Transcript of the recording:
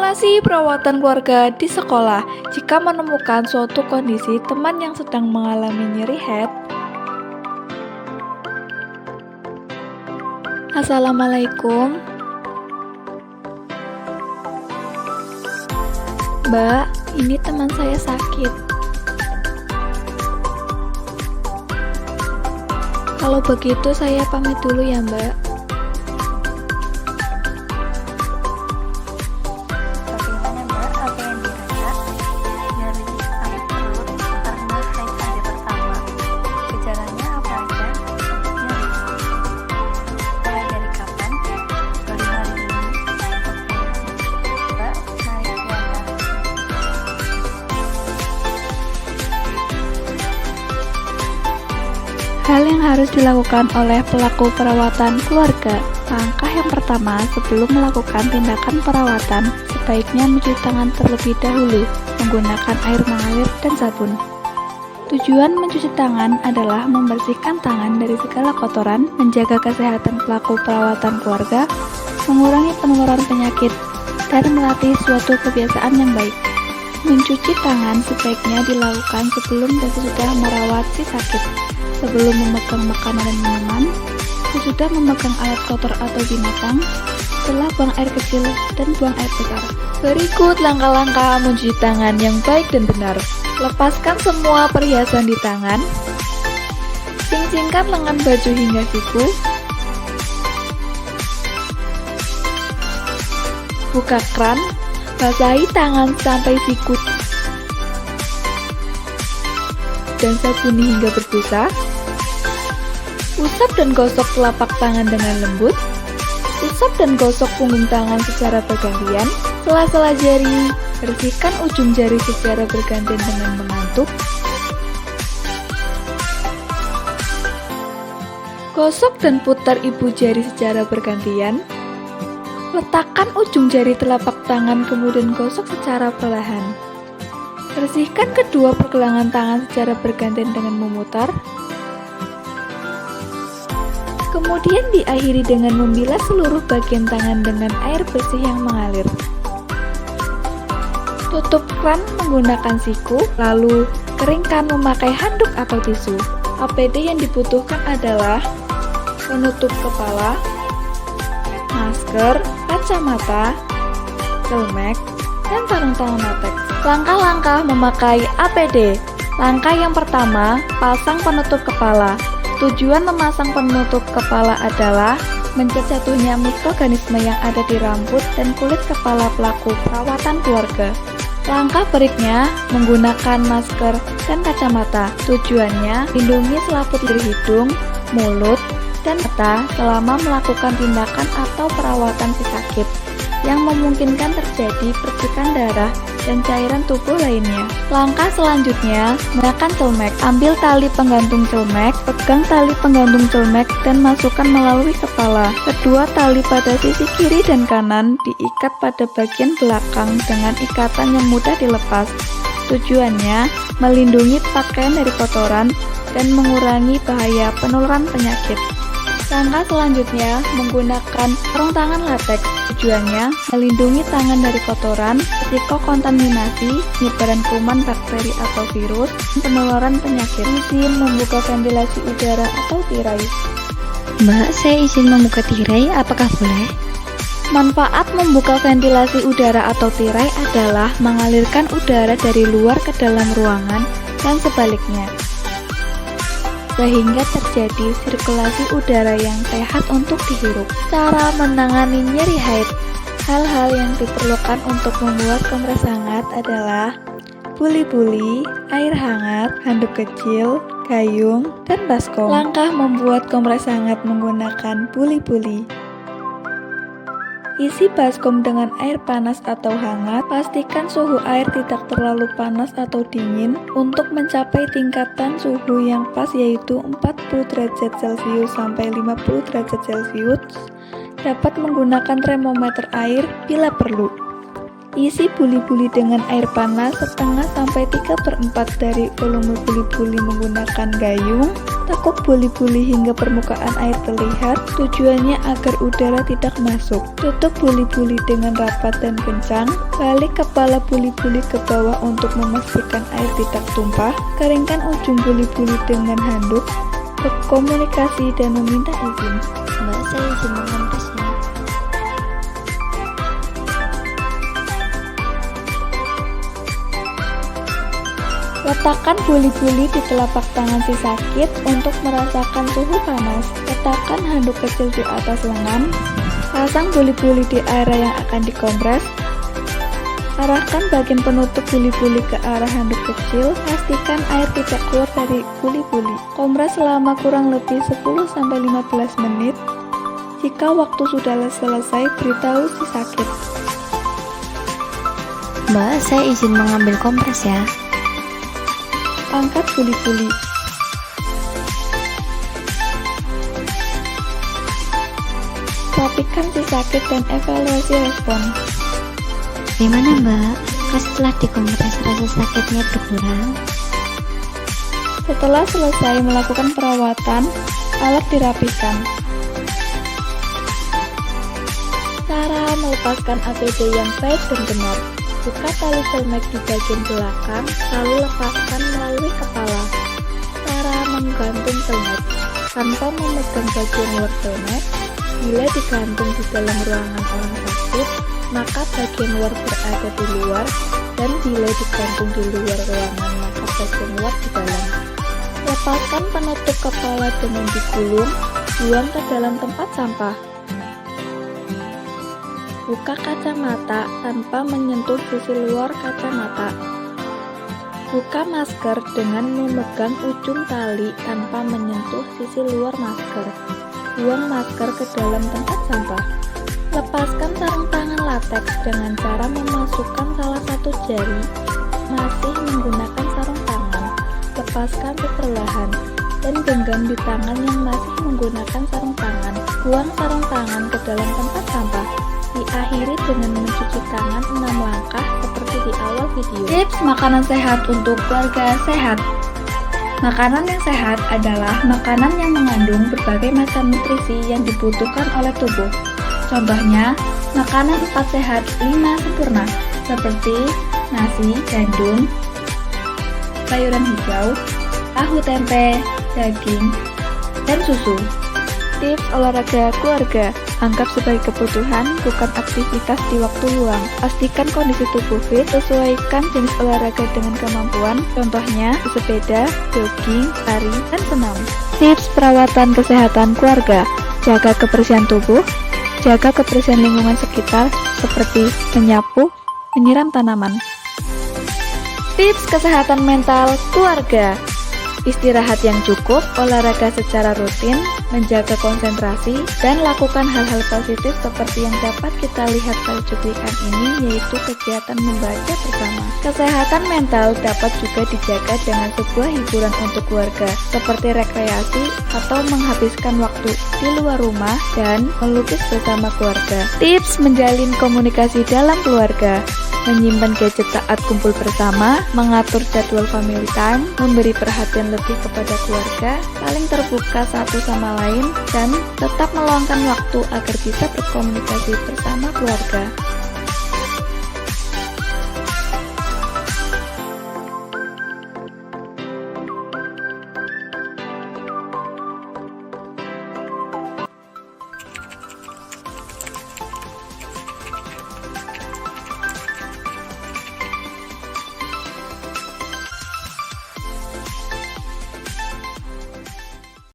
Informasi perawatan keluarga di sekolah. Jika menemukan suatu kondisi teman yang sedang mengalami nyeri head. Assalamualaikum. Mbak, ini teman saya sakit. Kalau begitu saya pamit dulu ya, Mbak. Bagaimana Mbak, apa yang dirasakan? Nyeri sakit perut karena haid hari pertama. Gejalanya apa aja? Nyeri. Mulai dari kapan? Baru hari ini. Oke. Mbak, naik ke atas. Hal yang harus dilakukan oleh pelaku perawatan keluarga. Langkah yang pertama, sebelum melakukan tindakan perawatan, sebaiknya mencuci tangan terlebih dahulu menggunakan air mengalir dan sabun. Tujuan mencuci tangan adalah membersihkan tangan dari segala kotoran, menjaga kesehatan pelaku perawatan keluarga, mengurangi penularan penyakit, dan melatih suatu kebiasaan yang baik. Mencuci tangan sebaiknya dilakukan sebelum dan sesudah merawat si sakit. Sebelum memegang makanan dan minuman, sesudah memegang alat kotor atau binatang, setelah buang air kecil dan buang air besar. Berikut langkah-langkah mencuci tangan yang baik dan benar. Lepaskan semua perhiasan di tangan. Sing-singkan lengan baju hingga siku. Buka kran, basahi tangan sampai siku dan sabuni hingga berbusa. Usap dan gosok telapak tangan dengan lembut. Usap dan gosok punggung tangan secara bergantian. Sela-sela jari, bersihkan ujung jari secara bergantian dengan mengantuk. Gosok dan putar ibu jari secara bergantian. Letakkan ujung jari telapak tangan kemudian gosok secara perlahan. Bersihkan kedua pergelangan tangan secara bergantian dengan memutar. Kemudian diakhiri dengan membilas seluruh bagian tangan dengan air bersih yang mengalir. Tutup kran menggunakan siku, lalu keringkan memakai handuk atau tisu. APD yang dibutuhkan adalah penutup kepala, masker, kacamata, celmek, dan sarung tangan latex. Langkah-langkah memakai APD. Langkah yang pertama, pasang penutup kepala. Tujuan memasang penutup kepala adalah mencegah jatuhnya mikroorganisme yang ada di rambut dan kulit kepala pelaku perawatan keluarga. Langkah berikutnya, menggunakan masker dan kacamata. Tujuannya, lindungi selaput dari hidung, mulut, dan mata selama melakukan tindakan atau perawatan si sakit yang memungkinkan terjadi percikan darah dan cairan tubuh lainnya. Langkah selanjutnya, menggunakan celmek. Ambil tali penggantung celmek, pegang tali penggantung celmek dan masukkan melalui kepala. Kedua tali pada sisi kiri dan kanan diikat pada bagian belakang dengan ikatan yang mudah dilepas. Tujuannya, melindungi pakaian dari kotoran dan mengurangi bahaya penularan penyakit. Langkah selanjutnya, menggunakan sarung tangan latex. Tujuannya, melindungi tangan dari kotoran, risiko kontaminasi, penyebaran kuman, bakteri atau virus, dan penularan penyakit. Izin membuka ventilasi udara atau tirai. Mbak, saya izin membuka tirai, apakah boleh? Manfaat membuka ventilasi udara atau tirai adalah mengalirkan udara dari luar ke dalam ruangan dan sebaliknya, sehingga terjadi sirkulasi udara yang sehat untuk dihirup. Cara menangani nyeri haid. Hal-hal yang diperlukan untuk membuat kompres hangat adalah buli-buli, air hangat, handuk kecil, gayung, dan baskom. Langkah membuat kompres hangat menggunakan buli-buli. Isi baskom dengan air panas atau hangat. Pastikan suhu air tidak terlalu panas atau dingin untuk mencapai tingkatan suhu yang pas, yaitu 40 derajat Celcius sampai 50 derajat Celcius. Dapat menggunakan termometer air bila perlu. Isi buli-buli dengan air panas setengah sampai 3/4 dari volume buli-buli menggunakan gayung. Tekuk buli-buli hingga permukaan air terlihat, tujuannya agar udara tidak masuk. Tutup buli-buli dengan rapat dan kencang, balik kepala buli-buli ke bawah untuk memastikan air tidak tumpah, keringkan ujung buli-buli dengan handuk, berkomunikasi dan meminta izin. Mbak, saya izin mengompresnya. Letakkan buli-buli di telapak tangan si sakit untuk merasakan suhu panas. Letakkan handuk kecil di atas lengan. Pasang buli-buli di area yang akan dikompres. Arahkan bagian penutup buli-buli ke arah handuk kecil. Pastikan air tidak keluar dari buli-buli. Kompres selama kurang lebih 10-15 menit. Jika waktu sudah selesai, beritahu si sakit. Mbak, saya izin mengambil kompres ya. Angkat buli-buli. Rapikan si sakit dan evaluasi respon. Gimana Mbak? Setelah dikompres rasa sakitnya berkurang? Setelah selesai melakukan perawatan, alat dirapikan. Cara melepaskan APD yang baik dan benar. Buka tali selmek di bagian belakang, lalu lepaskan melalui kepala. Cara menggantung selmek. Tanpa memegang bagian luar selmek, bila digantung di dalam ruangan orang sakit, maka bagian luar berada di luar, dan bila digantung di luar ruangan, maka bagian luar di dalam. Lepaskan penutup kepala dengan digulung, buang ke dalam tempat sampah. Buka kacamata tanpa menyentuh sisi luar kacamata. Buka masker dengan memegang ujung tali tanpa menyentuh sisi luar masker. Buang masker ke dalam tempat sampah. Lepaskan sarung tangan lateks dengan cara memasukkan salah satu jari, masih menggunakan sarung tangan. Lepaskan perlahan dan genggam di tangan yang masih menggunakan sarung tangan. Buang sarung tangan ke dalam tempat sampah. Diakhiri dengan mencuci tangan 6 langkah seperti di awal video. Tips makanan sehat untuk keluarga sehat. Makanan yang sehat adalah makanan yang mengandung berbagai macam nutrisi yang dibutuhkan oleh tubuh. Contohnya, makanan 4 sehat 5 sempurna seperti nasi, gandum, sayuran hijau, tahu tempe, daging, dan susu. Tips olahraga keluarga. Anggap sebagai kebutuhan, bukan aktivitas di waktu luang. Pastikan kondisi tubuh fit, sesuaikan jenis olahraga dengan kemampuan, contohnya sepeda, jogging, lari, dan senam. Tips perawatan kesehatan keluarga. Jaga kebersihan tubuh, jaga kebersihan lingkungan sekitar, seperti menyapu, menyiram tanaman. Tips kesehatan mental keluarga. Istirahat yang cukup, olahraga secara rutin, menjaga konsentrasi, dan lakukan hal-hal positif seperti yang dapat kita lihat pada cuplikan ini, yaitu kegiatan membaca bersama. Kesehatan mental dapat juga dijaga dengan sebuah hiburan untuk keluarga, seperti rekreasi atau menghabiskan waktu di luar rumah dan melukis bersama keluarga. Tips menjalin komunikasi dalam keluarga. Menyimpan gadget saat kumpul bersama, mengatur jadwal family time, memberi perhatian lebih kepada keluarga, saling terbuka satu sama lain, dan tetap meluangkan waktu agar bisa berkomunikasi bersama keluarga.